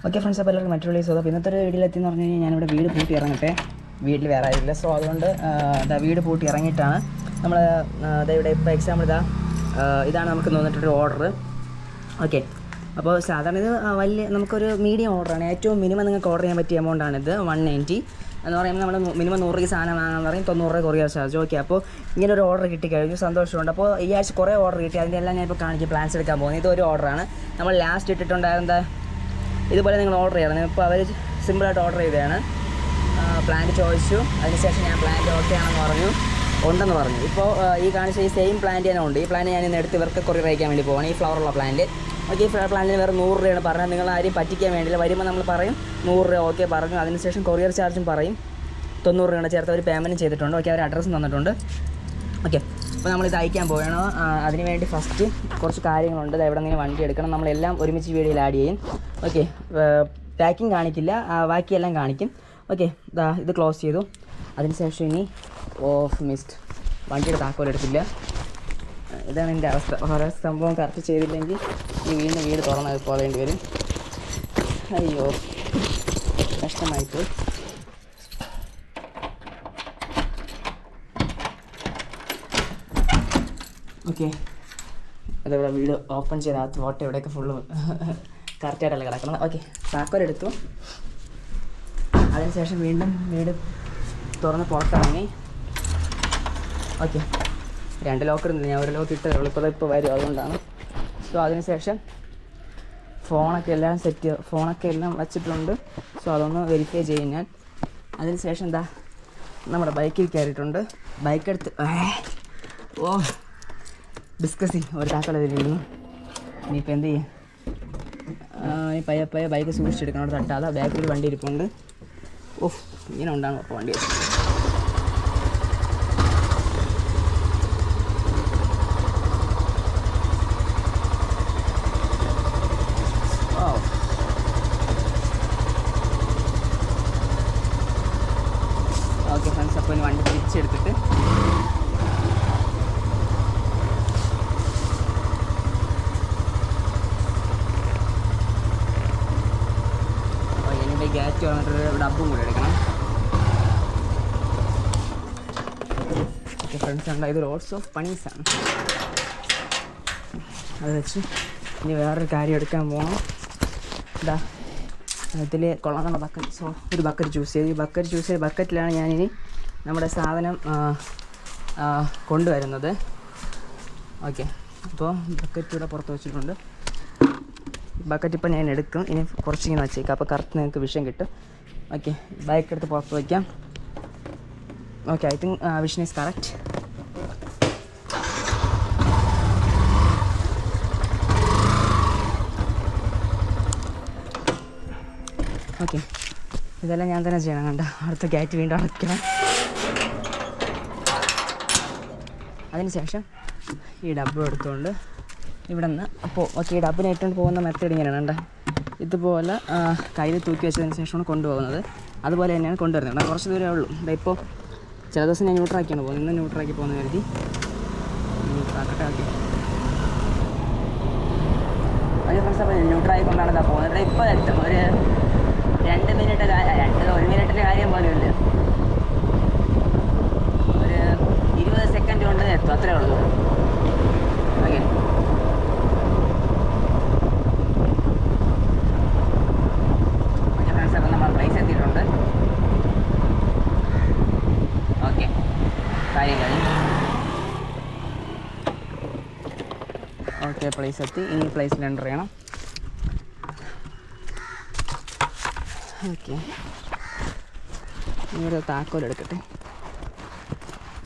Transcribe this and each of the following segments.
Okay friends, അപ്പോൾ എല്ലാവർക്കും മറ്റൊരു വീഡിയോ. അപ്പോൾ ഇന്നത്തെ ഒരു വീഡിയോയിലെത്തിയെന്ന് പറഞ്ഞു കഴിഞ്ഞാൽ ഞാനിവിടെ വീട് പൂട്ടി ഇറങ്ങട്ടെ. വീട്ടിൽ വേറെ ആയില്ല. സോ അതുകൊണ്ട് വീട് പൂട്ടി ഇറങ്ങിയിട്ടാണ് നമ്മൾ ഇവിടെ ഇപ്പോൾ എക്സാമ്പിൾ ഇതാണ് നമുക്ക് തോന്നിയിട്ടൊരു ഓർഡർ. ഓക്കെ, അപ്പോൾ സാധാരണ ഇത് വലിയ നമുക്കൊരു മീഡിയം ഓർഡറാണ്. ഏറ്റവും മിനിമം നിങ്ങൾക്ക് ഓർഡർ ചെയ്യാൻ പറ്റിയ എമൗണ്ടാണിത് 190 എന്ന് പറയുമ്പോൾ നമ്മൾ മിനിമം 100 രൂപ സാധനം വാങ്ങാൻ പറയും, 90 രൂപ കൊറിയർ ചാർജ്. ഓക്കെ, അപ്പോൾ ഇങ്ങനെ ഒരു ഓർഡർ കിട്ടിക്കഴിഞ്ഞു, സന്തോഷമുണ്ട്. അപ്പോൾ ഈ ആഴ്ച കുറേ ഓർഡർ കിട്ടി, അതിൻ്റെ എല്ലാം ഞാനിപ്പോൾ കാണിക്കും. പ്ലാൻസ് എടുക്കാൻ പോകുന്നത് ഇതൊരു ഓർഡറാണ്. നമ്മൾ ലാസ്റ്റ് ഇട്ടിട്ടുണ്ടായിരുന്ന ഇതുപോലെ നിങ്ങൾ ഓർഡർ ചെയ്യണം. ഇപ്പോൾ അവർ സിമ്പിളായിട്ട് ഓർഡർ ചെയ്തതാണ്. പ്ലാന്റ് ചോദിച്ചു, അതിനുശേഷം ഞാൻ പ്ലാന്റ് ഓക്കെ ആണെന്ന് പറഞ്ഞു, ഉണ്ടെന്ന് പറഞ്ഞു. ഇപ്പോൾ ഈ കാണിച്ച ഈ സെയിം പ്ലാന്റ് തന്നെ ഉണ്ട്. ഈ പ്ലാന്റ് ഞാൻ ഇന്ന് എടുത്ത് ഇവർക്ക് കൊറിയർ അയക്കാൻ വേണ്ടി പോകണം. ഈ ഫ്ലവറുള്ള പ്ലാന്റ്. ഓക്കെ, ഈ പ്ലാന്റിന് വേറെ 100 രൂപയാണ് പറഞ്ഞത്. നിങ്ങൾ ആരെയും പറ്റിക്കാൻ വേണ്ടിയില്ല. വരുമ്പോൾ നമ്മൾ പറയും 100 രൂപ ഓക്കെ പറഞ്ഞു. അതിനുശേഷം കൊറിയർ ചാർജും പറയും 90 രൂപയാണ് ചേർത്ത്. അവർ പേയ്മെൻറ്റ് ചെയ്തിട്ടുണ്ട്. ഓക്കെ, അവർ അഡ്രസ്സും തന്നിട്ടുണ്ട്. ഓക്കെ, അപ്പോൾ നമ്മളിത് അയക്കാൻ പോകണം. അതിനുവേണ്ടി ഫസ്റ്റ് കുറച്ച് കാര്യങ്ങളുണ്ട്. എവിടെ നിന്ന് വണ്ടി എടുക്കണം, നമ്മളെല്ലാം ഒരുമിച്ച് വീഡിയോയിൽ ആഡ് ചെയ്യും. ഓക്കെ, പാക്കിങ് കാണിക്കില്ല, ബാക്കിയെല്ലാം കാണിക്കും. ഓക്കെ, ഇത് ക്ലോസ് ചെയ്തു. അതിനുശേഷം ഇനി ഓഫ് മിസ്റ്റ് വണ്ടിയുടെ താക്കോലെടുത്തില്ല. ഇതാണ് എൻ്റെ അവസ്ഥ. ഓരോ സംഭവം കറക്റ്റ് ചെയ്തില്ലെങ്കിൽ ഈ വീട് തുറന്നത് പോകേണ്ടി വരും. അയ്യോ, കഷ്ടമായിപ്പോയി. ഓക്കെ, അതേപോലെ വീട് ഓപ്പൺ ചെയ്ത് ഫോട്ടോ ഇവിടെയൊക്കെ ഫുള്ള് കറക്റ്റായിട്ടല്ല കിടക്കുന്നത്. ഓക്കെ, താക്കോലെടുത്തു. അതിനുശേഷം വീണ്ടും വീട് തുറന്ന് പുറത്തിറങ്ങി. ഓക്കെ, 2 ലോക്കർ ഉണ്ട്. ഞാൻ ഒരു ലോക്ക് ഇട്ടേ ഉള്ളൂ. ഇപ്പോൾ വരും, അതുകൊണ്ടാണ്. സോ അതിനുശേഷം ഫോണൊക്കെ എല്ലാം വച്ചിട്ടുണ്ട്. സോ അതൊന്ന് വെരിഫൈ ചെയ്യും ഞാൻ. അതിനുശേഷം നമ്മുടെ ബൈക്കിൽ കയറിയിട്ടുണ്ട്. ബൈക്കെടുത്ത് ഡിസ്കസിങ് ഒരു താക്കോല തരുന്നു. ഇനിയിപ്പോൾ എന്ത് ചെയ്യും? ഈ പയ്യെ ബൈക്ക് സൂക്ഷിച്ചെടുക്കണം, അവിടെ തട്ടാതെ. ബാക്കിൽ വണ്ടി ഇരിപ്പുണ്ട്. ഓഫ്, ഇങ്ങനെ ഉണ്ടാകും അപ്പോൾ വണ്ടി. ഓക്കെ ഫ്രണ്ട്സ്, അപ്പോൾ ഇനി വണ്ടി തിരിച്ചെടുത്തിട്ട് ഗാറ്റ് വന്നിട്ടൊരു ഡബ്ബും കൂടി എടുക്കണം. ഓക്കെ ഫ്രണ്ട്സ്, ഉണ്ട്. ഇത് ലോട്ട്സ് ഓഫ് പണീസാണ്. അത് വെച്ച് ഇനി വേറൊരു കാര്യം എടുക്കാൻ പോകണം. ഇതിൽ കൊള്ളാനുള്ള ബക്കറ്റ്. സോ ഒരു ബക്കറ്റ് ചൂസ് ചെയ്ത് ബക്കറ്റിലാണ് ഞാനിനി നമ്മുടെ സാധനം കൊണ്ടുവരുന്നത്. ഓക്കെ, അപ്പോൾ ബക്കറ്റ് ഇവിടെ പുറത്ത് വെച്ചിട്ടുണ്ട്. ബക്കറ്റ് ഇപ്പോൾ ഞാൻ എടുക്കും. ഇനി കുറച്ചിങ്ങനെ വെച്ചേക്കാം, അപ്പോൾ കറക്റ്റ് നിങ്ങൾക്ക് വിഷൻ കിട്ടും. ഓക്കെ, ബൈക്ക് എടുത്ത് പുറത്ത് വയ്ക്കാം. Okay, I think vision is correct. Okay, ഇതെല്ലാം ഞാൻ തന്നെ ചെയ്യണം. കണ്ട, അടുത്ത ഗേറ്റ് വീണ്ടും അടയ്ക്കണം. അതിനുശേഷം ഈ ഡബ്ബ് എടുത്തുകൊണ്ട് ഇവിടെ നിന്ന് അപ്പോൾ ഓക്കെ, ഈ ഡബ്ബിനെ ഇട്ടുകൊണ്ട് പോകുന്ന മെത്തേഡ് ഇങ്ങനെയാണ്. കണ്ട, ഇതുപോലെ കയ്യിൽ തൂക്കി വെച്ചതിന് ശേഷമാണ് കൊണ്ടുപോകുന്നത്. അതുപോലെ തന്നെയാണ് കൊണ്ടുവരുന്നത്. കുറച്ച് ദൂരമേ ഉള്ളൂ. ഇപ്പോൾ ചില ദിവസം ഞാൻ ന്യൂട്രാക്കിയാണ് പോകുന്നത്. ഇന്ന് ന്യൂട്രാക്കി പോകുന്ന കരുതി ന്യൂട്രാക്കട്ടെ. ഓക്കെ, ഫ്രണ്ട്സ്, അപ്പോൾ ന്യൂട്രാക്കി കൊണ്ടാണ് പോകുന്നത്. ഇപ്പോൾ എത്തും. ഒരു 1 മിനിറ്റിൻ്റെ കാര്യം പോലും ഇല്ല. ഒരു 20 സെക്കൻഡ് കൊണ്ട് എത്തും, അത്രേ ഉള്ളൂ. ഓക്കെ, ഫ്രണ്ട്സ്, അപ്പോൾ നമ്മൾ പ്ലേസ് എത്തിയിട്ടുണ്ട്. ഓക്കെ, കാര്യം കഴിഞ്ഞു. ഓക്കെ, പ്ലേസ് എത്തി. ഇനി പ്ലേസിൽ എൻ്റർ ചെയ്യണം. ഓക്കെ, ഇവിടെ താക്കോലെടുക്കട്ടെ.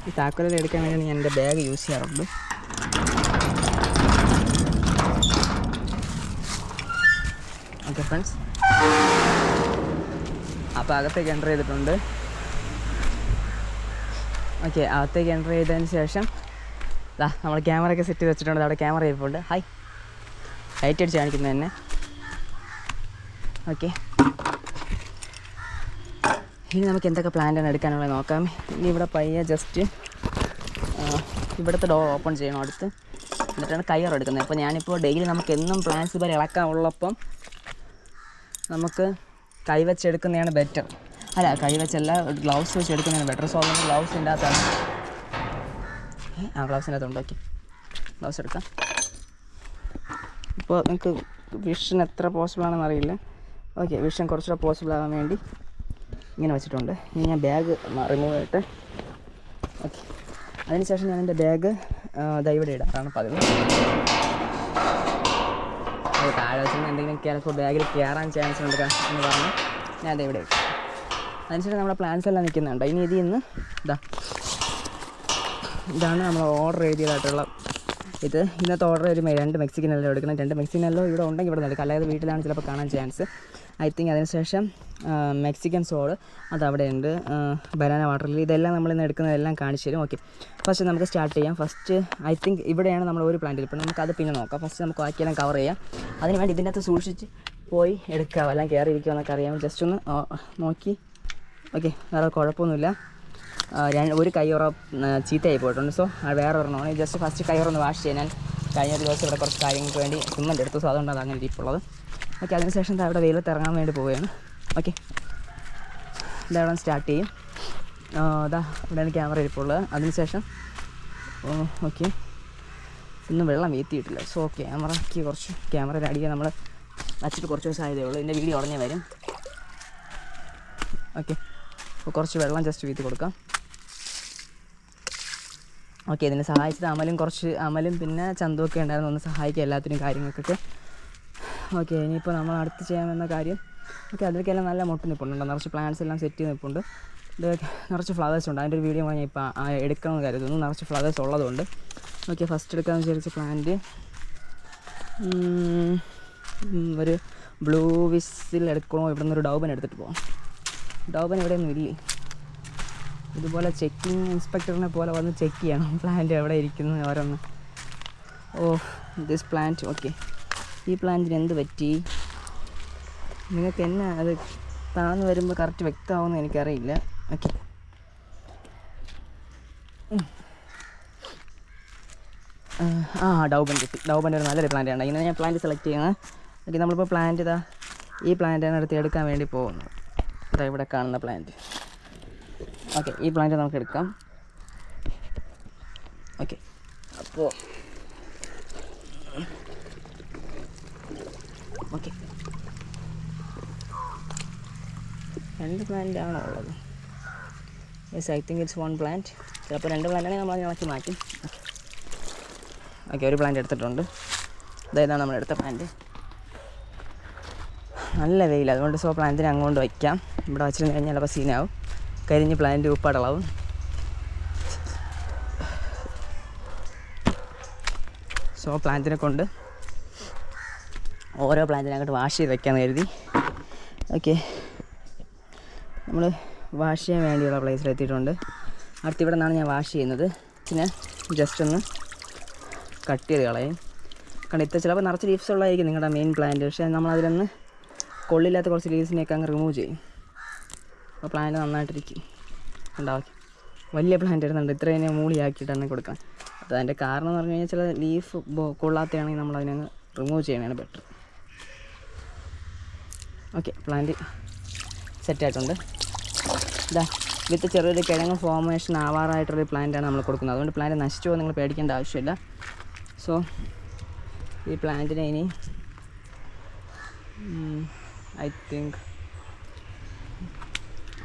ഈ താക്കോലെടുക്കാൻ വേണ്ടിയാണ് ഞാൻ എൻ്റെ ബാഗ് യൂസ് ചെയ്യാറുണ്ട്. ഓക്കെ ഫ്രണ്ട്സ്, അപ്പോൾ അകത്തേക്ക് എൻ്റർ ചെയ്തിട്ടുണ്ട്. ഓക്കെ, അകത്തേക്ക് എൻ്റർ ചെയ്തതിന് ശേഷം നമ്മൾ ക്യാമറയൊക്കെ സെറ്റ് ചെയ്ത് വെച്ചിട്ടുണ്ട്. അവിടെ ക്യാമറ ഇരിപ്പുണ്ട്. ഹായ്, ലൈറ്റ് അടിച്ച് കാണിക്കുന്നത് തന്നെ. ഓക്കെ, ഇനി നമുക്ക് എന്തൊക്കെ പ്ലാന്റാണ് എടുക്കാനുള്ളത് നോക്കാം. ഇനി ഇവിടെ പയ്യെ ജസ്റ്റ് ഇവിടുത്തെ ഡോർ ഓപ്പൺ ചെയ്യണം അടുത്ത്. എന്നിട്ടാണ് കയർ എടുക്കുന്നത്. അപ്പോൾ ഞാനിപ്പോൾ ഡെയിലി നമുക്ക് എന്നും പ്ലാന്റ്സ് പോലെ ഇളക്കാൻ ഉള്ളപ്പം നമുക്ക് കൈവച്ചെടുക്കുന്നതാണ് ബെറ്റർ. അല്ല, കൈവച്ചല്ല, ഗ്ലൗസ് വെച്ച് എടുക്കുന്നതാണ് ബെറ്റർ. സോ നമുക്ക് ഗ്ലൗസിൻ്റെ അകത്താണ് ഗ്ലൗസിൻ്റെ അകത്ത് ഉണ്ടാക്കി ഗ്ലൗസ് എടുക്കാം. ഇപ്പോൾ നിങ്ങൾക്ക് വിഷൻ എത്ര പോസിബിളാണെന്ന് അറിയില്ല. ഓക്കെ, വിഷൻ കുറച്ചുകൂടെ പോസിബിൾ ആകാൻ വേണ്ടി ഇങ്ങനെ വെച്ചിട്ടുണ്ട്. ഇനി ഞാൻ ബാഗ് റിമൂവ് ചെയ്തിട്ട് ഓക്കെ, അതിനുശേഷം ഞാൻ എൻ്റെ ബാഗ് ഇവിടെ ഇടാറാണ് പതിവ്. അത് താഴെ വെച്ചാൽ എന്തെങ്കിലും ചിലപ്പോൾ ബാഗിൽ കയറാൻ ചാൻസ് ഉണ്ട് എന്ന് പറഞ്ഞ് ഞാൻ ഇവിടെ ഇട്ടു. അതിനുശേഷം നമ്മുടെ പ്ലാൻസ് എല്ലാം നിൽക്കുന്നുണ്ട്. ഇനി ഇതിൽ നിന്ന് ഇതാണ് നമ്മൾ ഓർഡർ ചെയ്തതായിട്ടുള്ള ഇന്നത്തെ ഓർഡർ ഒരു 2 മെക്സിക്കൻ എല്ലോ എടുക്കണം. 2 മെക്സിക്കൻ എല്ലോ ഇവിടെ ഉണ്ടെങ്കിൽ ഇവിടെ എടുക്കാം, അല്ലാതെ വീട്ടിലാണ് ചിലപ്പോൾ കാണാൻ ചാൻസ്. ഐ തിങ്ക് അതിനുശേഷം മെക്സിക്കൻ സോഡ് അതവിടെ ഉണ്ട്, ബനാന വാട്ടർ ലില്ലി, ഇതെല്ലാം നമ്മളിന്ന് എടുക്കുന്നതെല്ലാം കാണിച്ചു തരും. ഓക്കെ, ഫസ്റ്റ് നമുക്ക് സ്റ്റാർട്ട് ചെയ്യാം. ഫസ്റ്റ് ഐ തിങ്ക് ഇവിടെയാണ് നമ്മൾ ഒരു പ്ലാന്റ് ഇരിപ്പോൾ, നമുക്കത് പിന്നെ നോക്കാം. ഫസ്റ്റ് നമുക്ക് ബാക്കിയെല്ലാം കവർ ചെയ്യാം. അതിന് വേണ്ടി ഇതിൻ്റെ അകത്ത് സൂക്ഷിച്ച് പോയി എടുക്കാം, എല്ലാം കയറി ഇരിക്കുമോ എന്നൊക്കെ അറിയാം. ജസ്റ്റ് ഒന്ന് നോക്കി. ഓക്കെ, വേറെ കുഴപ്പമൊന്നുമില്ല. ഒരു കയ്യുറ ചീത്തയായി പോയിട്ടുണ്ട്. സോ വേറെ ഒരെണ്ണമാണ്. ജസ്റ്റ് ഫസ്റ്റ് കയ്യുറൊന്ന് വാഷ് ചെയ്യാൻ ഞാൻ കഴിഞ്ഞ ഒരു ദിവസം ഇവിടെ കുറച്ച് കാര്യങ്ങൾക്ക് വേണ്ടി സിമ്മൻ്റ് എടുത്തു. സോ അതുകൊണ്ടാണ് അങ്ങനെ ഇരിപ്പുള്ളത്. ഓക്കെ, അതിനുശേഷം അവിടെ വെയിലത്ത് ഇറങ്ങാൻ വേണ്ടി പോവുകയാണ്. ഓക്കെ, ഇതവിടെ സ്റ്റാർട്ട് ചെയ്യും. ഇവിടെയാണ് ക്യാമറ ഇരിപ്പുള്ളത്. അതിനുശേഷം ഓക്കെ, ഒന്നും വെള്ളം വീത്തിയിട്ടില്ല. സോ ക്യാമറയുടെ അടിയെ നമ്മൾ വച്ചിട്ട് കുറച്ച് ദിവസം ആയതേ ഉള്ളൂ. ഇതിൻ്റെ വീഡിയോ ഉടനെ വരും. ഓക്കെ, അപ്പോൾ കുറച്ച് വെള്ളം ജസ്റ്റ് വീത്തി കൊടുക്കാം. ഓക്കെ, ഇതിനെ സഹായിച്ചത് അമലും പിന്നെ ചന്തുവൊക്കെ ഉണ്ടായിരുന്നു, ഒന്ന് സഹായിക്കുക എല്ലാത്തിനും കാര്യങ്ങൾക്കൊക്കെ. ഓക്കെ, ഇനിയിപ്പോൾ നമ്മൾ അടുത്ത് ചെയ്യാമെന്ന കാര്യം. ഓക്കെ, അതിലേക്കെല്ലാം നല്ല മുട്ട് നിൽപ്പുണ്ട്, നിറച്ച് പ്ലാന്റ്സ് എല്ലാം സെറ്റ് ചെയ്ത് നിൽപ്പുണ്ട്. ഇത് നിറച്ച് ഫ്ലവേഴ്സ് ഉണ്ട്. അതിൻ്റെ ഒരു വീഡിയോ ഞാൻ ഇപ്പോൾ എടുക്കണമെന്ന് കരുതുന്നു, നിറച്ച് ഫ്ലവേഴ്സ് ഉള്ളതുകൊണ്ട്. ഓക്കെ, ഫസ്റ്റ് എടുക്കാമെന്ന് വിചാരിച്ച പ്ലാന്റ് ഒരു ബ്ലൂ വിസിൽ എടുക്കണോ, ഇവിടെ നിന്ന് ഒരു ഡൗബൻ എടുത്തിട്ട് പോകാം. ഡൗബൻ ഇവിടെയൊന്നും ഇല്ലേ. ഇതുപോലെ ചെക്കിങ് ഇൻസ്പെക്ടറിനെ പോലെ വന്ന് ചെക്ക് ചെയ്യണം പ്ലാന്റ് എവിടെ ഇരിക്കുന്നു ഓരോന്ന്. This plant. ഓക്കെ, ഈ പ്ലാന്റിന് എന്ത് പറ്റി? നിങ്ങൾക്ക് എന്നാ അത് താന്ന് വരുമ്പോൾ കറക്റ്റ് വ്യക്തമാവുമെന്ന് എനിക്കറിയില്ല. ഓക്കെ, ഡൗബൻ കിട്ടി. ഡൗബൻ്റെ ഒരു നല്ലൊരു പ്ലാന്റ് ആണ്. ഇങ്ങനെ ഞാൻ പ്ലാന്റ് സെലക്ട് ചെയ്യുന്നത്. ഓക്കെ, നമ്മളിപ്പോൾ പ്ലാന്റ് ഈ പ്ലാന്റാണ് എടുത്ത് എടുക്കാൻ വേണ്ടി പോകുന്നത്. ഇവിടെ കാണുന്ന പ്ലാന്റ്. ഓക്കെ, ഈ പ്ലാന്റ് നമുക്ക് എടുക്കാം. ഓക്കെ, അപ്പോൾ ഓക്കെ, 2 പ്ലാന്റ് ആണോ ഉള്ളത്? Yes, I think it's 1 plant. ചിലപ്പോൾ 2 പ്ലാന്റാണെങ്കിൽ നമ്മൾ ഇളക്കി മാറ്റും. ഓക്കെ, ഒരു പ്ലാന്റ് എടുത്തിട്ടുണ്ട്. ഇതാണ് നമ്മളെടുത്ത പ്ലാന്റ്. നല്ല വെയിൽ, അതുകൊണ്ട് സോ പ്ലാന്റിനെ അങ്ങോട്ട് വയ്ക്കാം. ഇവിടെ വെച്ചിട്ട് കഴിഞ്ഞാൽ ചിലപ്പോൾ സീനാവും, കരിഞ്ഞ് പ്ലാന്റ് ഉപ്പാടളവും. സോ പ്ലാന്റിനെ കൊണ്ട് ഓരോ പ്ലാന്റിനെ അങ്ങോട്ട് വാഷ് ചെയ്ത് വെക്കാമെന്ന് കരുതി. ഓക്കെ, നമ്മൾ വാഷ് ചെയ്യാൻ വേണ്ടിയുള്ള പ്ലേസിലെത്തിയിട്ടുണ്ട്. ഇവിടെ നിന്നാണ് ഞാൻ വാഷ് ചെയ്യുന്നത്. പിന്നെ ജസ്റ്റ് ഒന്ന് കട്ട് ചെയ്ത് കളയും. കാരണം ഇത്ര ചിലപ്പോൾ നിറച്ച് ലീവ്സ് ഉള്ളതായിരിക്കും നിങ്ങളുടെ മെയിൻ പ്ലാന്റ്, പക്ഷേ നമ്മളതിലൊന്ന് കൊള്ളില്ലാത്ത കുറച്ച് ലീവ്സിനെയൊക്കെ അങ്ങ് റിമൂവ് ചെയ്യും. അപ്പോൾ പ്ലാന്റ് നന്നായിട്ടിരിക്കും. ഉണ്ടാക്കി വലിയ പ്ലാന്റ് ഇടുന്നുണ്ട്, ഇത്രയും മൂളിയാക്കിയിട്ടാണ് കൊടുക്കാൻ. അപ്പോൾ അതിൻ്റെ കാരണം എന്ന് പറഞ്ഞു കഴിഞ്ഞാൽ ചില ലീഫ് കൊള്ളാത്തയാണെങ്കിൽ നമ്മളതിനങ്ങ് റിമൂവ് ചെയ്യണതാണ് ബെറ്റർ. ഓക്കെ, പ്ലാന്റ് സെറ്റായിട്ടുണ്ട്. വിത്ത് ചെറിയൊരു കിഴങ്ങ് ഫോർമേഷൻ ആവാറായിട്ടുള്ളൊരു പ്ലാന്റാണ് നമ്മൾ കൊടുക്കുന്നത്. അതുകൊണ്ട് പ്ലാന്റ് നശിച്ചു പോകും, നിങ്ങൾ പേടിക്കേണ്ട ആവശ്യമില്ല. സോ ഈ പ്ലാന്റിനെ ഇനി ഐ തിങ്ക്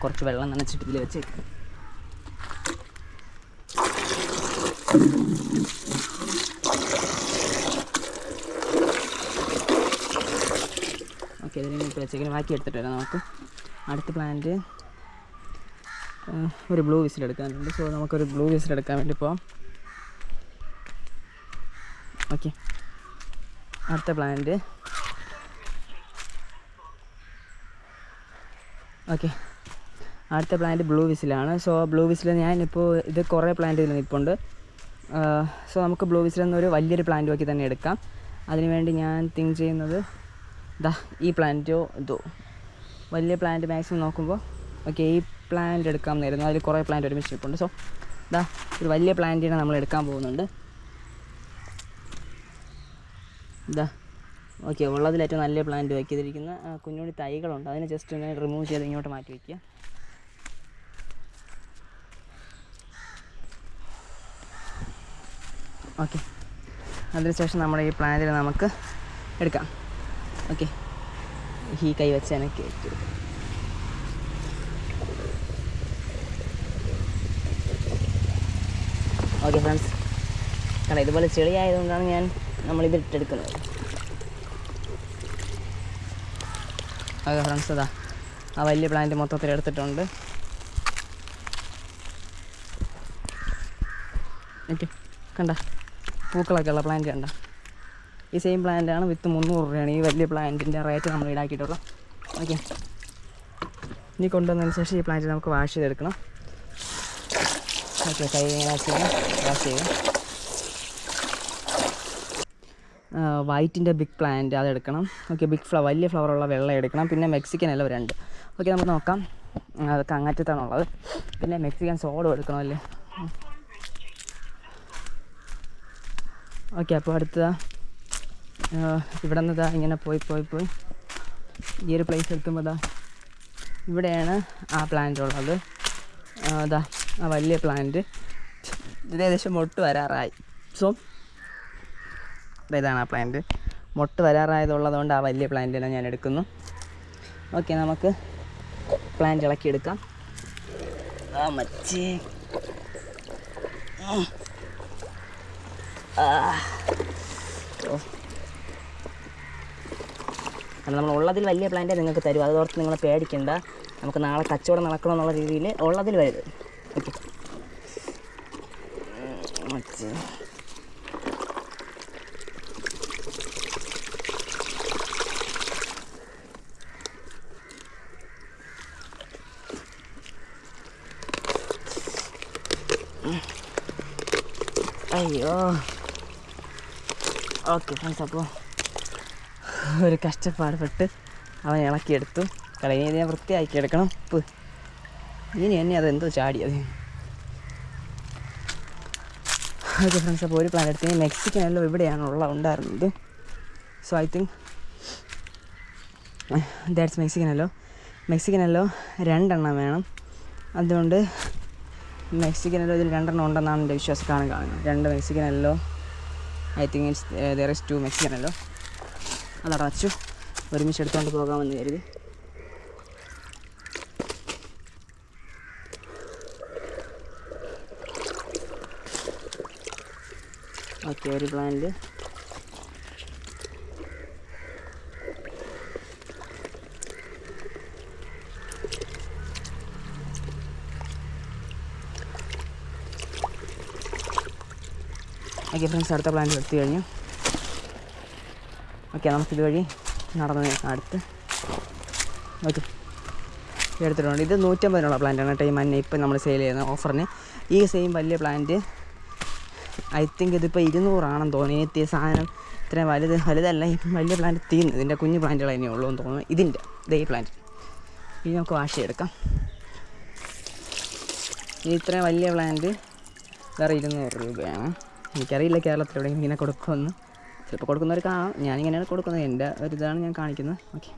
കുറച്ച് വെള്ളം നനച്ചിട്ട് ഇതിൽ വെച്ചേക്കാം. ഓക്കെ, ഇതിന് ഇപ്പോൾ വെച്ചേക്കിന് ബാക്കി എടുത്തിട്ട് വരാം. നമുക്ക് അടുത്ത പ്ലാന്റ് ഒരു ബ്ലൂ വിസിൽ എടുക്കാനുണ്ട്. സോ നമുക്കൊരു ബ്ലൂ വിസിൽ എടുക്കാൻ വേണ്ടി പോവാം. ഓക്കെ, അടുത്ത പ്ലാന്റ്. ഓക്കെ, അടുത്ത പ്ലാന്റ് ബ്ലൂ വിസിലാണ്. സോ ബ്ലൂ വിസിൽ ഞാനിപ്പോൾ ഇത് കുറേ പ്ലാന്റ് ഇതിൽ നിൽപ്പുണ്ട്. സോ നമുക്ക് ബ്ലൂ വിസിൽ എന്നൊരു വലിയൊരു പ്ലാന്റ് നോക്കി തന്നെ എടുക്കാം. അതിനുവേണ്ടി ഞാൻ തിങ്ക് ചെയ്യുന്നത് ഈ പ്ലാന്റോ ഇതോ വലിയ പ്ലാന്റ് മാക്സിമം നോക്കുമ്പോൾ ഓക്കെ ഈ പ്ലാന്റ് എടുക്കാമെന്നായിരുന്നു. അതിൽ കുറേ പ്ലാന്റ് ഒരുമിച്ച് നിൽപ്പുണ്ട്. സോ ഒരു വലിയ പ്ലാന്റിനെ നമ്മൾ എടുക്കാൻ പോകുന്നുണ്ട്. ഓക്കെ, ഉള്ളതിൽ ഏറ്റവും നല്ല പ്ലാന്റ് വയ്ക്കിതിരിക്കുന്ന കുഞ്ഞുണ്ണി തൈകളുണ്ട്. അതിനെ ജസ്റ്റ് ഒന്ന് റിമൂവ് ചെയ്ത് ഇങ്ങോട്ട് മാറ്റി വയ്ക്കുക. ഓക്കെ, അതിനുശേഷം നമ്മുടെ ഈ പ്ലാന്റിൽ നമുക്ക് എടുക്കാം. ഓക്കെ, ഈ കൈ വെച്ച് എനിക്ക് എടുക്കാം. ഓക്കെ ഫ്രണ്ട്സ്, കാരണം ഇതുപോലെ ചെളിയായതുകൊണ്ടാണ് നമ്മളിത് ഇട്ടെടുക്കുന്നത്. ഓക്കെ ഫ്രണ്ട്സ്, ഇതാ ആ വലിയ പ്ലാന്റ് മൊത്തത്തിൽ എടുത്തിട്ടുണ്ട്. ഓക്കെ, കണ്ട പൂക്കളൊക്കെ ഉള്ള പ്ലാന്റ് കണ്ട. ഈ സെയിം പ്ലാന്റാണ് വിത്ത് 300 രൂപയാണ് ഈ വലിയ പ്ലാന്റിൻ്റെ റേറ്റ് നമ്മൾ ഈടാക്കിയിട്ടുള്ളത്. ഓക്കെ, ഇനി കൊണ്ടുവന്നതിന് ശേഷം ഈ പ്ലാന്റ് നമുക്ക് വാഷ് ചെയ്തെടുക്കണം. ഓക്കെ, കൈ വാഷ് ചെയ്യുക. വൈറ്റിൻ്റെ ബിഗ് പ്ലാന്റ് അതെടുക്കണം. ഓക്കെ, വലിയ ഫ്ലവറുള്ള വെള്ളം എടുക്കണം. പിന്നെ മെക്സിക്കൻ എല്ലാം 2. ഓക്കെ, നമുക്ക് നോക്കാം. അതൊക്കെ അങ്ങറ്റത്താണുള്ളത്. പിന്നെ മെക്സിക്കൻ സോഡും എടുക്കണമല്ലേ. ഓക്കെ, അപ്പോൾ അടുത്ത ഇവിടെ നിന്ന് ഇങ്ങനെ പോയി ഈ ഒരു പ്ലേസ് എത്തുമ്പോൾ ഇവിടെയാണ് ആ പ്ലാന്റ് ഉള്ളത്. ആ വലിയ പ്ലാന്റ് ഇത് ഏകദേശം മൊട്ട് വരാറായി. സോ ഇതാണ് ആ പ്ലാന്റ്. മൊട്ട് വരാറായതുള്ളതുകൊണ്ട് ആ വലിയ പ്ലാന്റിനെ ഞാൻ എടുക്കുന്നു. ഓക്കെ, നമുക്ക് പ്ലാന്റ് ഇളക്കിയെടുക്കാം. മച്ചേ കാരണം നമ്മൾ ഉള്ളതിൽ വലിയ പ്ലാന്റേ നിങ്ങൾക്ക് തരും. അതോർത്ത് നിങ്ങൾ പേടിക്കണ്ട. നമുക്ക് നാളെ കച്ചവടം നടക്കണമെന്നുള്ള രീതിയിൽ ഉള്ളതിൽ വലുത്. ഓക്കെ, അയ്യോ. ഓക്കെ ഫ്രണ്ട്സ്, അപ്പോൾ ഒരു കഷ്ടപ്പാടുപെട്ട് അവൻ ഇളക്കിയെടുത്തു. ഇനി ഇതിനെ വൃത്തിയാക്കി എടുക്കണം. ഇനി എന്നെ അതെന്തോ ചാടിയത്. ഓക്കെ ഫ്രണ്ട്സ്, അപ്പോൾ ഒരു പ്ലാന്റ് എടുത്ത് മെക്സിക്കൻ എല്ലോ ഇവിടെയാണ് ഉണ്ടായിരുന്നത്. So I think that's Mexican എല്ലോ 2 എണ്ണം വേണം. അതുകൊണ്ട് മെക്സിക്കൻ എല്ലോ ഇതിൽ 2 എണ്ണം ഉണ്ടെന്നാണ് എൻ്റെ വിശ്വാസം. കാണുന്നത് 2 Mexican yellow. I think it's there is 2 Mexican yellow. അതടച്ചു ഒരുമിച്ച് എടുത്തുകൊണ്ട് പോകാമെന്ന് കരുതി. ഓക്കെ, ഒരു പ്ലാന്റ് ഓക്കെ ഫ്രണ്ട്സ്, അടുത്ത പ്ലാന്റ് എടുത്തു കഴിഞ്ഞു. ഓക്കെ, നമുക്കിത് വഴി നടന്ന് അടുത്ത് ഓക്കെ എടുത്തിട്ടുണ്ട്. ഇത് 150 പ്ലാന്റാണ് കേട്ടോ. ഈ മഞ്ഞ ഇപ്പം നമ്മൾ സെയിൽ ചെയ്യുന്ന ഓഫറിന് ഈ സെയിം വലിയ പ്ലാന്റ് ഐ തിങ്ക് ഇതിപ്പോൾ 200 തോന്നി. ഈ സാധനം ഇത്രയും വലുതല്ല. ഈ വലിയ പ്ലാന്റ് തീർന്നു. ഇതിൻ്റെ കുഞ്ഞു പ്ലാന്റുകൾ തന്നെ ഉള്ളൂ എന്ന് തോന്നുന്നു. ഈ പ്ലാന്റ് ഇനി നമുക്ക് വാഷ് ചെയ്തെടുക്കാം. ഇത്രയും വലിയ പ്ലാന്റ് വേറെ 200 രൂപയാണ്. എനിക്കറിയില്ല കേരളത്തിൽ എവിടെയെങ്കിലും ഇങ്ങനെ കൊടുക്കുമെന്ന്. ചിലപ്പോൾ കൊടുക്കുന്നവർ കാണാം. ഞാനിങ്ങനെയാണ് കൊടുക്കുന്നത്. എൻ്റെ ഒരിതാണ് ഞാൻ കാണിക്കുന്നത്. ഓക്കെ,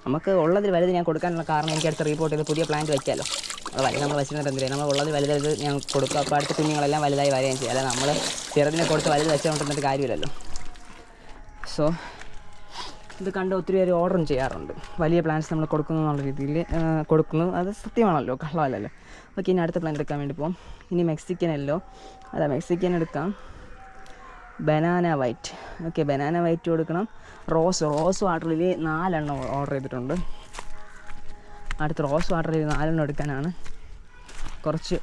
നമുക്ക് ഉള്ളതിൽ വലുത് ഞാൻ കൊടുക്കാനുള്ള കാരണം എനിക്ക് അടുത്ത് റിപ്പോർട്ട് ചെയ്ത് പുതിയ പ്ലാന്റ് വയ്ക്കാമല്ലോ. അത് വലുത് നമ്മൾ വെച്ചിരുന്നിട്ട് എന്തിനാണ് നമ്മൾ ഉള്ളത് വലുത് ഞാൻ കൊടുക്കുക. അപ്പോൾ അടുത്ത കുഞ്ഞുങ്ങളെല്ലാം വലുതായി വരികയും ചെയ്യാം. അല്ല നമ്മൾ ചെറുതിനെ കൊടുത്ത് വലുത് വെച്ചുകൊണ്ടിരുന്നിട്ട് കാര്യമില്ലല്ലോ. സോ ഇത് കണ്ട് ഒത്തിരി പേര് ഓർഡറും ചെയ്യാറുണ്ട്. വലിയ പ്ലാന്റ്സ് നമ്മൾ കൊടുക്കുന്നു എന്നുള്ള രീതിയിൽ കൊടുക്കുന്നു. അത് സത്യമാണല്ലോ, കള്ളമല്ലല്ലോ. ഓക്കെ, ഇനി അടുത്ത പ്ലാന്റ് എടുക്കാൻ വേണ്ടി പോകും. ഇനി മെക്സിക്കൻ എടുക്കാം. Banana white. Okay, banana white കൊടുക്കണം. റോസ് വാട്ടറിൽ 4 എണ്ണം ഓർഡർ ചെയ്തിട്ടുണ്ട്. അടുത്ത റോസ് വാട്ടറിൽ 4 എണ്ണം എടുക്കാനാണ് കുറച്ച്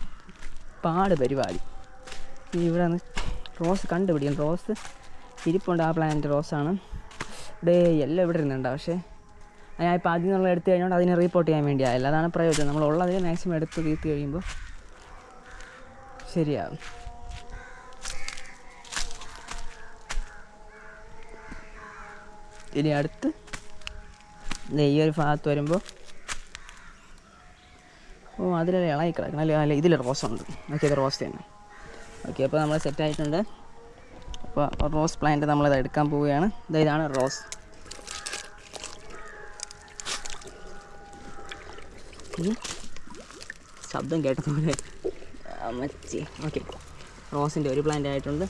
പരിപാടി. ഇവിടെ നിന്ന് റോസ് കണ്ടുപിടിക്കും. റോസ് ഇരിപ്പുണ്ട്. ആ പ്ലാന്റ് റോസാണ്. എല്ലാം ഇവിടെ ഇരുന്നുണ്ട്. പക്ഷേ ഞാൻ ഇപ്പോൾ ആദ്യം നമ്മൾ എടുത്തു കഴിഞ്ഞുകൊണ്ട് അതിനെ റീപ്പോർട്ട് ചെയ്യാൻ വേണ്ടിയായില്ല. അതാണ് പ്രയോജനം. നമ്മൾ ഉള്ളതിൽ മാക്സിമം എടുത്ത് തീർത്ത് കഴിയുമ്പോൾ ശരിയാകും. ഇനി അടുത്ത് ഈ ഒരു ഭാഗത്ത് വരുമ്പോൾ അതിലെല്ലാം ഇളകി കിടക്കണം. അല്ല ഇതിൽ റോസുണ്ട്. ഓക്കെ, ഇത് റോസ് തന്നെ. ഓക്കെ, അപ്പോൾ നമ്മൾ സെറ്റായിട്ടുണ്ട്. അപ്പോൾ റോസ് പ്ലാന്റ് നമ്മളിത് എടുക്കാൻ പോവുകയാണ്. ഇതാണ് റോസ്. ശബ്ദം കേട്ടതുപോലെ മച്ചി. ഓക്കെ, റോസിൻ്റെ ഒരു പ്ലാന്റ് ആയിട്ടുണ്ട്.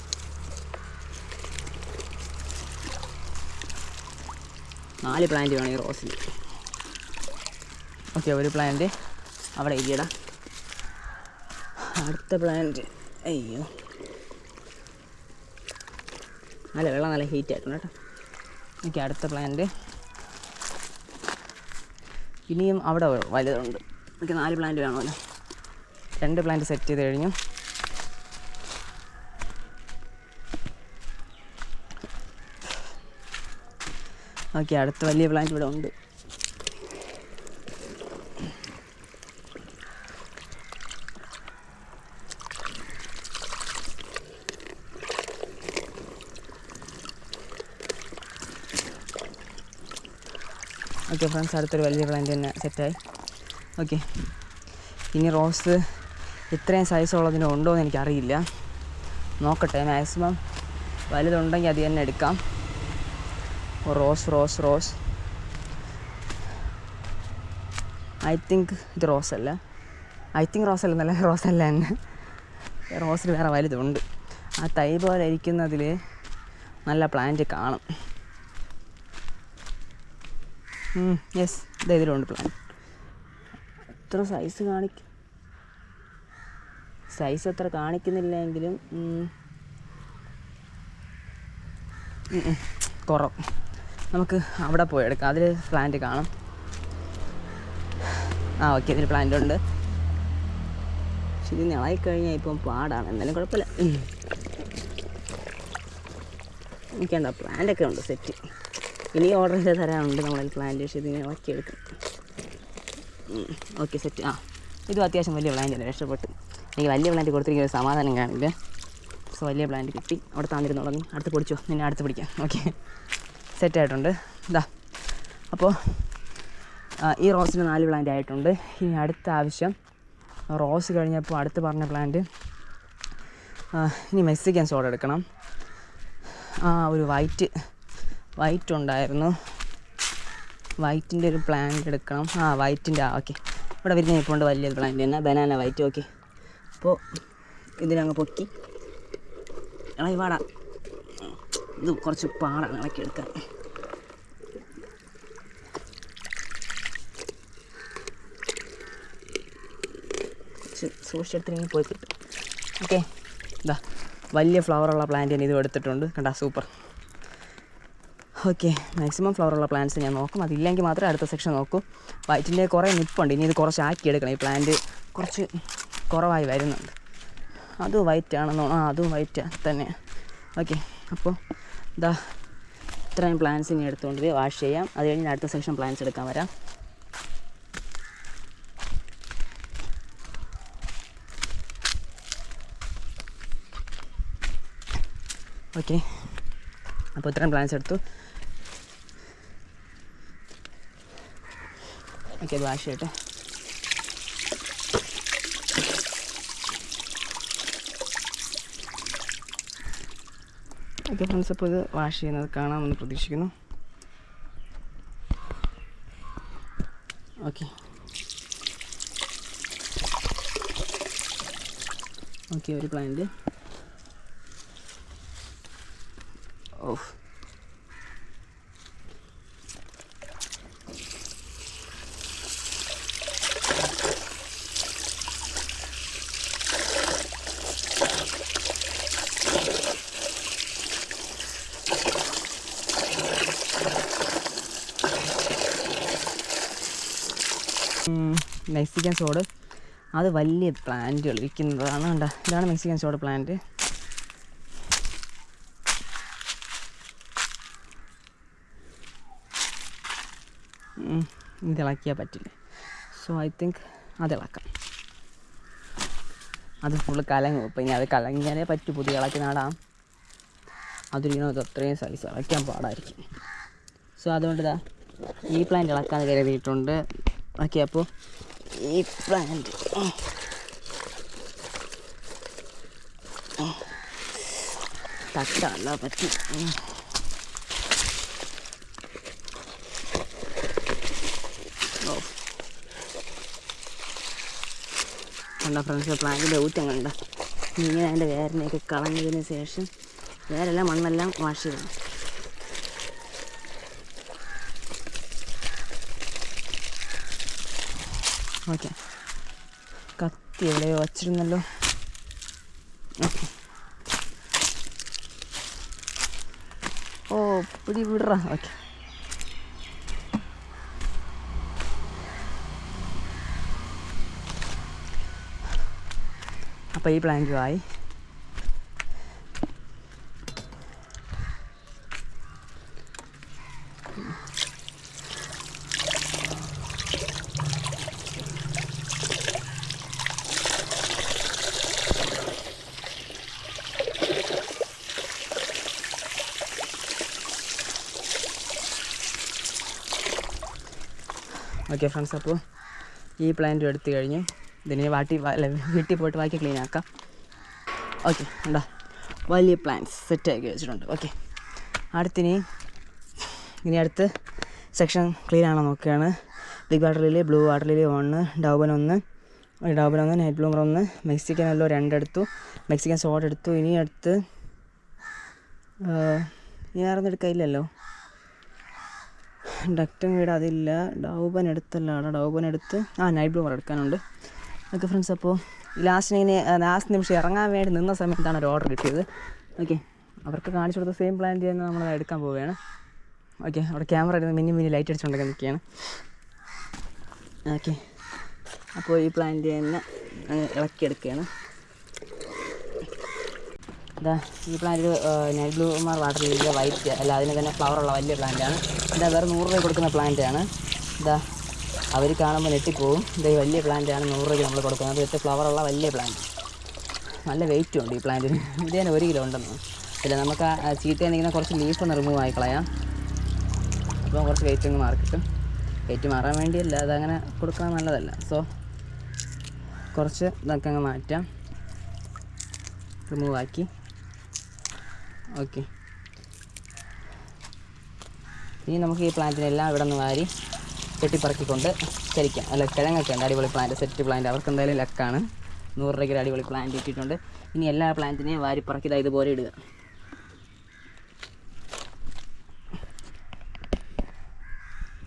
നാല് പ്ലാന്റ് വേണം ഈ റോസിൽ. ഓക്കെ, ഒരു പ്ലാന്റ് അവിടെ ഇരിയടാ. അടുത്ത പ്ലാന്റ്, അയ്യോ നല്ല വെള്ളം നല്ല ഹീറ്റ് ആയിട്ടുണ്ട് കേട്ടോ. ഓക്കെ, അടുത്ത പ്ലാന്റ്. ഇനിയും അവിടെ വലുതുണ്ട്. ഓക്കെ, 4 പ്ലാന്റ് വേണമല്ലോ. 2 പ്ലാന്റ് സെറ്റ് ചെയ്ത് കഴിഞ്ഞു. ഓക്കെ, അടുത്ത വലിയ പ്ലാന്റ് ഇവിടെ ഉണ്ട്. ഓക്കെ ഫ്രണ്ട്സ്, അടുത്തൊരു വലിയ പ്ലാന്റ് തന്നെ സെറ്റായി. ഓക്കെ, ഇനി റോസ് ഇത്രയും സൈസുള്ളതിന് ഉണ്ടോ എന്ന് എനിക്കറിയില്ല. നോക്കട്ടെ, മാക്സിമം വലുതുണ്ടെങ്കിൽ അത് തന്നെ എടുക്കാം. Rose rose rose I think ഇത് റോസല്ല. നല്ല റോസല്ല തന്നെ. റോസിൽ വേറെ വലുതുണ്ട്. ആ തൈ പോലെ ഇരിക്കുന്നതിൽ നല്ല പ്ലാന്റ് കാണും. യെസ്, ഇതിലുണ്ട് പ്ലാന്റ്. എത്ര സൈസ് അത്ര കാണിക്കുന്നില്ലെങ്കിലും കുറവ്. നമുക്ക് അവിടെ പോയി എടുക്കാം, അതിൽ പ്ലാന്റ് കാണും. ഓക്കെ, ഇതിൽ പ്ലാന്റ് ഉണ്ട്. പക്ഷെ ഇത് ഇളകിക്കഴിഞ്ഞാൽ ഇപ്പം പാടാണ്. എന്നാലും കുഴപ്പമില്ല. എനിക്കുണ്ടോ പ്ലാന്റൊക്കെ ഉണ്ട് സെറ്റ്. ഇനി ഓർഡർ ചെയ്ത് തരാനുണ്ട് നമ്മളതിൽ പ്ലാന്റ്. പക്ഷേ ഇതിനെ ഇളക്കിയെടുക്കും. Okay, set. ഇതും അത്യാവശ്യം വലിയ പ്ലാന്റ് അല്ലേ, രക്ഷപ്പെട്ട്. എനിക്ക് വലിയ പ്ലാന്റ് കൊടുത്തിരിക്കുന്ന ഒരു സമാധാനം കാണില്ല. സോ വലിയ പ്ലാന്റ് കിട്ടി. അവിടെ താന്നിരുന്നോളൂ. അടുത്ത് പൊടിച്ചോ, നിന്നെ അടുത്ത് പിടിക്കാം. ഓക്കെ, സെറ്റായിട്ടുണ്ട്. അപ്പോൾ ഈ റോസിന് 4 പ്ലാന്റ് ആയിട്ടുണ്ട്. ഇനി അടുത്ത ആവശ്യം റോസ് കഴിഞ്ഞപ്പോൾ അടുത്ത് പറഞ്ഞ പ്ലാന്റ് ഇനി മെക്സിക്കൻ സോഡ എടുക്കണം. ഒരു വൈറ്റ് ഉണ്ടായിരുന്നു. വൈറ്റിൻ്റെ ഒരു പ്ലാന്റ് എടുക്കണം. വൈറ്റിൻ്റെ ഓക്കെ, ഇവിടെ വരുന്ന ഇപ്പോൾ ഉണ്ട് വലിയ പ്ലാന്റ് തന്നെ, ബനാന വൈറ്റ്. ഓക്കെ, അപ്പോൾ ഇതിനങ്ങ് പൊക്കി ഇളകി പാടാം. ഇത് കുറച്ച് പാടാണ് ഇളക്കി എടുക്കാൻ. കുറച്ച് സൂക്ഷിച്ചെടുത്തിങ്ങനെ പോയി കിട്ടും. ഓക്കെ, വലിയ ഫ്ലവറുള്ള പ്ലാന്റ് തന്നെ ഇതും എടുത്തിട്ടുണ്ട്. കണ്ടാ, സൂപ്പർ. ഓക്കെ, മാക്സിമം ഫ്ലവറുള്ള പ്ലാന്റ്സ് ഞാൻ നോക്കും. അതില്ലെങ്കിൽ മാത്രമേ അടുത്ത സെക്ഷൻ നോക്കൂ. വൈറ്റിൻ്റെ കുറേ നിപ്പുണ്ട്. ഇനി ഇത് കുറച്ച് ആക്കി എടുക്കണം. ഈ പ്ലാന്റ് കുറച്ച് കുറവായി വരുന്നുണ്ട്. അതും വൈറ്റ് ആണെന്നോ? അതും വൈറ്റ് തന്നെ. ഓക്കെ, അപ്പോൾ ഇത്രയും പ്ലാന്റ്സ് ഇനി എടുത്തുകൊണ്ട് പോയി വാഷ് ചെയ്യാം. അത് കഴിഞ്ഞ് അടുത്ത സെക്ഷൻ പ്ലാന്റ്സ് എടുക്കാൻ വരാം. ഓക്കെ, അപ്പോൾ ഇത്രയും പ്ലാന്റ്സ് എടുത്തു. ഓക്കെ, അത് വാഷ് ചെയ്യട്ടെ. ഓക്കെ ഫ്രണ്ട്സ്, അപ്പോൾ ഇത് വാഷ് ചെയ്യുന്നത് കാണാമെന്ന് പ്രതീക്ഷിക്കുന്നു. ഓക്കെ, ഒരു പ്ലാന്റ്. മെക്സിക്കൻ സോഡ്, അത് വലിയ പ്ലാന്റുകൾ ഇരിക്കുന്നതാണ്. കണ്ടോ, ഇതാണ് മെക്സിക്കൻ സോഡ് പ്ലാന്റ്. ഇതിളക്കിയാൽ പറ്റില്ല. സോ ഐ തിങ്ക് അതിളക്കാം. അത് ഫുള്ള് കലങ്ങും. ഇപ്പം ഇനി അത് കലങ്ങിയാലേ പറ്റൂ. പുതിയ ഇളക്കി നടാം. അതൊരിക്കലും അത്രയും സൈസ് ഇളക്കാൻ പാടായിരിക്കും. സോ അതുകൊണ്ട് ഈ പ്ലാന്റ് ഇളക്കാൻ കരുതിയിട്ടുണ്ട്. ഓക്കെ, അപ്പോൾ ഈ പ്ലാന്റ് തട്ടല്ല പറ്റി. കണ്ട ഫ്രണ്ട്സ്, പ്ലാന്റിൻ്റെ ഊറ്റം കണ്ട. ഇങ്ങനെ അതിൻ്റെ വേരിനെയൊക്കെ കളഞ്ഞതിന് ശേഷം വേരെല്ലാം മണ്ണെല്ലാം വാഷ് ചെയ്തു. ഓക്കെ, കത്തി എവിടെയോ വച്ചിരുന്നല്ലോ. ഓക്കെ, ഓ പിടി വിടറ. ഓക്കെ, അപ്പോൾ ഈ പ്ലാന്റും ആയി. ഓക്കെ ഫ്രണ്ട്സ്, അപ്പോൾ ഈ പ്ലാന്റ് എടുത്തു കഴിഞ്ഞ് ഇതിനെ വീട്ടിൽ പോയിട്ട് ബാക്കി ക്ലീൻ ആക്കാം. ഓക്കെ, എന്താ വലിയ പ്ലാന്റ്സ് സെറ്റാക്കി വെച്ചിട്ടുണ്ട്. ഓക്കെ, ഇനി അടുത്ത് സെക്ഷൻ ക്ലീൻ ആണോ നോക്കുകയാണ്. Big water lily, blue water lily 1, ഡൗബൻ 1, നൈറ്റ് ബ്ലൂമർ 1, മെക്സിക്കൻ യെല്ലോ 2 എടുത്തു, മെക്സിക്കൻ സോഡ് എടുത്തു. ഇനി അടുത്ത് വേറൊന്നും എടുക്കാനില്ലല്ലോ. ഡക്റ്റൻ വീട് അതില്ല. ഡൗബൻ എടുത്തല്ല, ഡൗബൻ എടുത്ത് നൈറ്റ് ബ്ലൂമർ എടുക്കാനുണ്ട്. ഓക്കെ ഫ്രണ്ട്സ്, അപ്പോൾ ലാസ്റ്റ് നിമിഷം ഇറങ്ങാൻ വേണ്ടി നിന്ന സമയത്താണ് ഒരു ഓർഡർ കിട്ടിയത്. ഓക്കെ, അവർക്ക് കാണിച്ചു കൊടുത്ത സെയിം പ്ലാന്റ് തന്നെ നമ്മൾ എടുക്കാൻ പോവുകയാണ്. ഓക്കെ, അവിടെ ക്യാമറ ഇരുന്ന് മിന്നി ലൈറ്റ് അടിച്ചുകൊണ്ടൊക്കെ നിൽക്കുകയാണ്. ഓക്കെ, അപ്പോൾ ഈ പ്ലാന്റ് തന്നെ ഇളക്കിയെടുക്കുകയാണ്. ഈ plant night bloomer water lily white അല്ല, അതിന് തന്നെ ഫ്ലവറുള്ള വലിയ പ്ലാന്റാണ്. വേറെ 100 രൂപ കൊടുക്കുന്ന പ്ലാന്റാണ്. അവർ കാണുമ്പോൾ നെട്ടിപ്പോവും. ഈ വലിയ പ്ലാന്റാണ് 100 രൂപയ്ക്ക് നമ്മൾ കൊടുക്കുന്നത്. ഇത് ഫ്ലവറുള്ള വലിയ പ്ലാന്റ്. നല്ല വെയിറ്റും ഉണ്ട് ഈ പ്ലാന്റിന്. ഇത് തന്നെ 1 കിലോ ഉണ്ടെന്ന്. പിന്നെ നമുക്ക് ചീത്തയിൽ നിൽക്കുന്ന കുറച്ച് ലീഫ് ഒന്ന് റിമൂവ് ആയി കളയാം. അപ്പോൾ കുറച്ച് വെയിറ്റ് ഒന്ന് മാറിക്കിട്ടും. വെയിറ്റ് മാറാൻ വേണ്ടിയല്ല, അതങ്ങനെ കൊടുക്കാൻ നല്ലതല്ല. സോ കുറച്ച് ഇതൊക്കെ അങ്ങ് മാറ്റാം, റിമൂവ് ആക്കി. ഓക്കെ, ഇനി നമുക്ക് ഈ പ്ലാന്റിനെല്ലാം ഇവിടെ നിന്ന് വാരി കെട്ടിപ്പറക്കിക്കൊണ്ട് ചരിക്കാം. അല്ല, കിഴങ്ങൊക്കെ ഉണ്ട്. അടിപൊളി പ്ലാന്റ്, സെറ്റ് പ്ലാന്റ്. അവർക്ക് എന്തായാലും ലക്കാണ്. 100 രൂപയ്ക്ക് അടിപൊളി പ്ലാന്റ് ഇട്ടിട്ടുണ്ട്. ഇനി എല്ലാ പ്ലാന്റിനെയും വാരിപ്പറക്കി ഇതുപോലെ ഇടുക.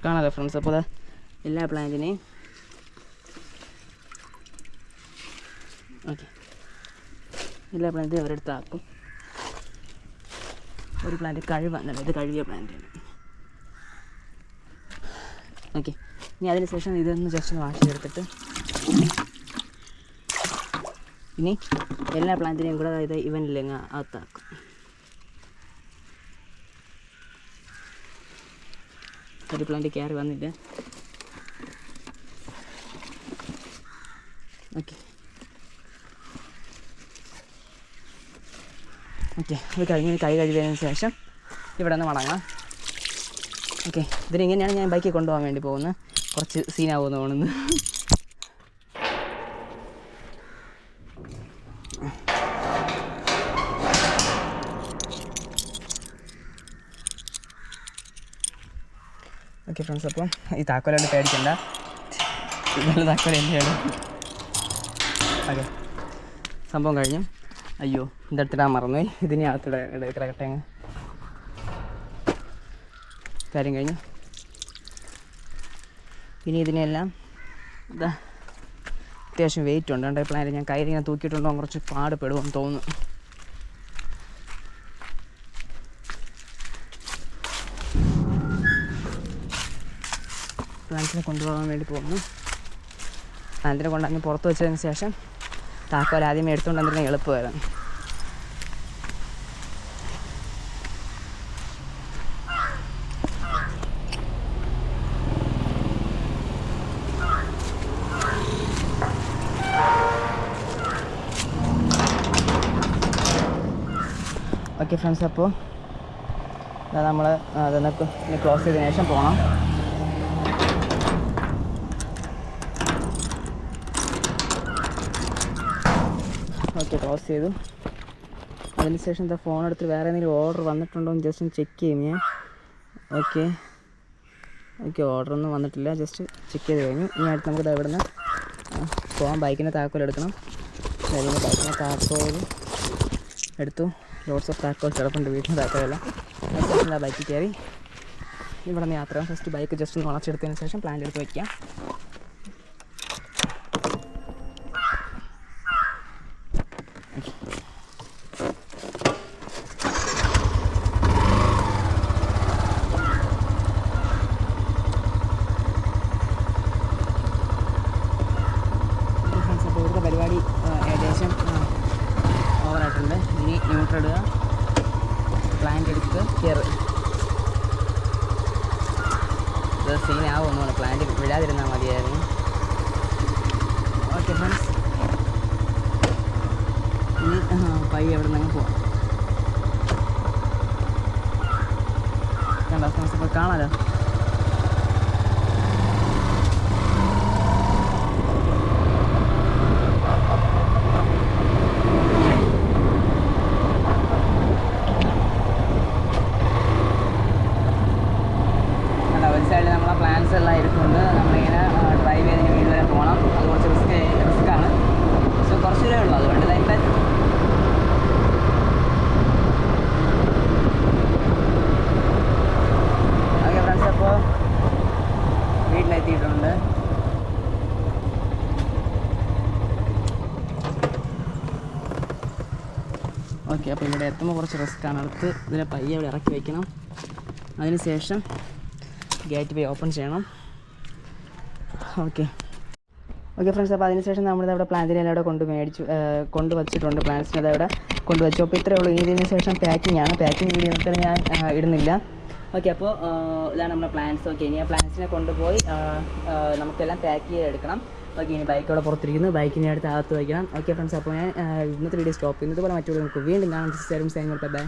കാണാമല്ലോ ഫ്രണ്ട്സ്. അപ്പോൾ എല്ലാ പ്ലാന്റിനെയും എല്ലാ പ്ലാന്റും അവരെടുത്ത് ആക്കും. ഒരു പ്ലാന്റ് കഴിവാണല്ലോ, ഇത് കഴുകിയ പ്ലാന്റാണ്. ഓക്കെ, ഇനി അതിന് ശേഷം ഇതൊന്ന് ജസ്റ്റ് വാഷ് ചെയ്തെടുത്തിട്ട് ഇനി എല്ലാ പ്ലാന്റിനെയും കൂടെ ഇത് ഇവനിലങ്ങ് അകത്താക്കും. ഒരു പ്ലാന്റ് കയറി വന്നില്ല. ഓക്കെ, ഇത് കഴിഞ്ഞ് കൈ കഴുകിയതിന് ശേഷം ഇവിടെ നിന്ന് മടങ്ങാം. ഓക്കെ, ഇതിനെങ്ങനെയാണ് ഞാൻ ബൈക്കിൽ കൊണ്ടുപോകാൻ വേണ്ടി പോകുന്നത്. കുറച്ച് സീനാവുമെന്ന് തോന്നുന്നു. ഓക്കെ ഫ്രണ്ട്സ്, അപ്പം ഈ താക്കോലോട്ട് പേടിക്കണ്ട, നല്ല താക്കോൽ തന്നെയാണ്. ഓക്കെ, സംഭവം കഴിഞ്ഞു. അയ്യോ, ഇതെടുത്തിടാൻ മറന്നുപോയി. ഇതിനെ അകത്തിടട്ടെ. അങ്ങ് കാര്യം കഴിഞ്ഞു. ഇനി ഇതിനെല്ലാം അത്യാവശ്യം വെയിറ്റ് ഉണ്ട്. രണ്ട് പ്ലാന്റ് ഞാൻ കയ്യിൽ ഇങ്ങനെ തൂക്കിയിട്ടുണ്ടോ കുറച്ച് പാടുപെടുമെന്ന് തോന്നുന്നു. പ്ലാന്റിനെ കൊണ്ടുപോകാൻ വേണ്ടി പോകുന്നു. പ്ലാന്റിനെ കൊണ്ടുവന്ന് പുറത്ത് വെച്ചതിന് ശേഷം താക്കോൽ ആദ്യമേ എടുത്തുകൊണ്ട് വന്നിരുന്ന എളുപ്പമായിരുന്നു. ഓക്കെ ഫ്രണ്ട്സ്, അപ്പോൾ നമ്മൾ അതൊക്കെ ക്ലോസ് ചെയ്തതിന് ശേഷം പോകണം. ഓക്കെ, ക്ലോസ് ചെയ്തു. അതിനുശേഷം എന്താ ഫോൺ എടുത്ത് വേറെ എന്തെങ്കിലും ഓർഡർ വന്നിട്ടുണ്ടോ എന്ന് ജസ്റ്റ് ഒന്ന് ചെക്ക് ചെയ്യും ഞാൻ. ഓക്കെ ഓർഡറൊന്നും വന്നിട്ടില്ല, ജസ്റ്റ് ചെക്ക് ചെയ്ത് കഴിഞ്ഞു. ഇനി അടുത്ത് നമുക്ക് ഇവിടെ നിന്ന് പോകാൻ. ബൈക്കിൻ്റെ താക്കോൽ എടുക്കണം. അതിന് ബൈക്കിൻ്റെ താക്കോൽ എടുത്തു. ലോട്ട്സ് ഓഫ് താക്കോൽ കിടപ്പുണ്ട്, വീട്ടിൻ്റെ താക്കോലെല്ലാം. അതിനുശേഷം ആ ബൈക്കിൽ കയറി ഇവിടെ നിന്ന് യാത്ര. ഫസ്റ്റ് ബൈക്ക് ജസ്റ്റ് ഒന്ന് വളച്ചെടുത്തതിന് ശേഷം പ്ലാന്റ് എടുത്ത് വയ്ക്കാം. അപ്പോൾ ഇവിടുത്തെ പരിപാടി ഏകദേശം ഓവറായിട്ടുണ്ട്. ഇനി ന്യൂട്രൽ ഇടുക, പ്ലാന്റ് എടുത്ത് കയറ്. ഇത് സീനാവുമെന്നാണ്, പ്ലാന്റ് വിടാതിരുന്നാൽ മതിയായിരുന്നു. ഓക്കെ ഫ്രണ്ട്സ്, ഇനി പയ്യെ എവിടെ നിന്ന് പോവാം. കണ്ടോ ഫ്രണ്ട്സ്, അപ്പോൾ കാണാമല്ലോ. ഒരു സൈഡിൽ നമ്മളെ പ്ലാൻസ് എല്ലാം ഇരിക്കുന്നുണ്ട്. നമ്മളിങ്ങനെ ഡ്രൈവ് ചെയ്ത് വീട് വരെ പോകണം. അത് കുറച്ച് റിസ്ക്കാണ്. സോ കുറച്ച് ദൂരമേ ഉള്ളൂ, അതുകൊണ്ട് ഇപ്പം ഓക്കെ ഫ്രണ്ട്സ്, അപ്പോൾ വീട്ടിലെത്തിയിട്ടുണ്ട്. ഓക്കെ, അപ്പോൾ ഇവിടെ എത്തുമ്പോൾ കുറച്ച് റിസ്ക്കാണ്. അടുത്ത് ഇതിനെ പയ്യെ ഇവിടെ ഇറക്കി വയ്ക്കണം. അതിനുശേഷം ഗേറ്റ് വേ ഓപ്പൺ ചെയ്യണം. ഓക്കെ ഫ്രണ്ട്സ്, അപ്പോൾ അതിനുശേഷം നമ്മളിത് അവിടെ പ്ലാന്റിനെല്ലാം അവിടെ കൊണ്ട് വച്ചിട്ടുണ്ട്. പ്ലാന്റ്സിനെ അവിടെ കൊണ്ടുവച്ചു. അപ്പോൾ ഇത്രയേ ഉള്ളൂ. ഇതിന് ശേഷം പാക്കിംഗ് ആണ്. പാക്കിംഗ് വീഡിയോ ഞാൻ ഇടുന്നില്ല. ഓക്കെ, അപ്പോൾ ഇതാണ് നമ്മുടെ പ്ലാന്റ്സ്. ഓക്കെ, ഇനി ആ പ്ലാന്റ്സിനെ കൊണ്ടുപോയി നമുക്കെല്ലാം പാക്ക് ചെയ്തെടുക്കണം. ഓക്കെ, ഇനി ബൈക്ക് അവിടെ പുറത്തിരിക്കുന്നു. ബൈക്കിനെ അടുത്ത് അകത്ത് വയ്ക്കണം. ഓക്കെ ഫ്രണ്ട്സ്, അപ്പോൾ ഞാൻ ഇന്നത്തെ വീഡിയോ സ്റ്റോപ്പ് ചെയ്യുന്നത് പോലെ മറ്റൊരു നമുക്ക് വീണ്ടും കാണാം. ബൈ.